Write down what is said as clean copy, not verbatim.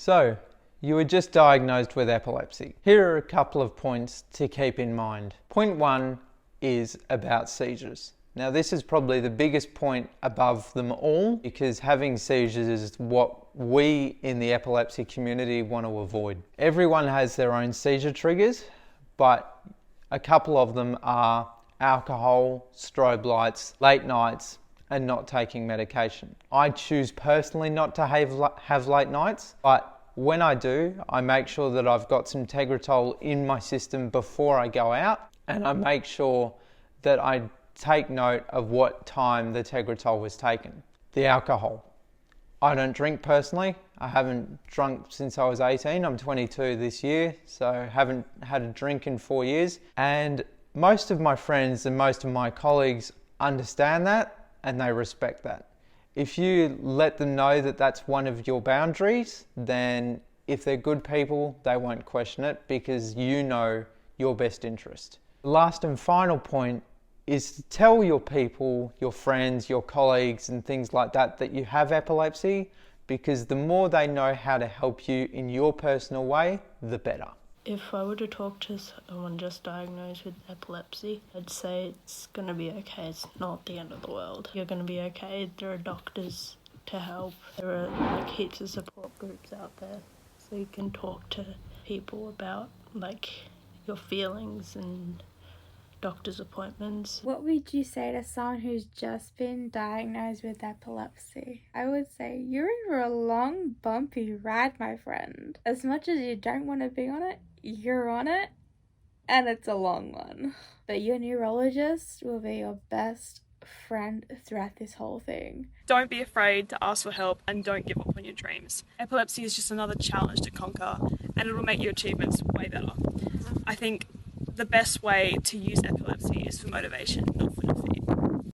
So, you were just diagnosed with epilepsy. Here are a couple of points to keep in mind. Point 1 is about seizures. Now, this is probably the biggest point above them all because having seizures is what we in the epilepsy community want to avoid. Everyone has their own seizure triggers, but a couple of them are alcohol, strobe lights, late nights, and not taking medication. I choose personally not to have late nights, but when I do, I make sure that I've got some Tegretol in my system before I go out, and I make sure that I take note of what time the Tegretol was taken. The alcohol. I don't drink personally. I haven't drunk since I was 18. I'm 22 this year, so haven't had a drink in 4 years. And most of my friends and most of my colleagues understand that and they respect that. If you let them know that that's one of your boundaries, then if they're good people, they won't question it because you know your best interest. The last and final point is to tell your people, your friends, your colleagues and things like that that you have epilepsy, because the more they know how to help you in your personal way, the better. If I were to talk to someone just diagnosed with epilepsy, I'd say it's going to be okay. It's not the end of the world. You're going to be okay. There are doctors to help. There are heaps of support groups out there, so you can talk to people about your feelings and doctor's appointments. What would you say to someone who's just been diagnosed with epilepsy? I would say you're in for a long, bumpy ride, my friend. As much as you don't want to be on it, you're on it, and it's a long one. But your neurologist will be your best friend throughout this whole thing. Don't be afraid to ask for help and don't give up on your dreams. Epilepsy is just another challenge to conquer and it will make your achievements way better. I think the best way to use epilepsy is for motivation, not for defeat.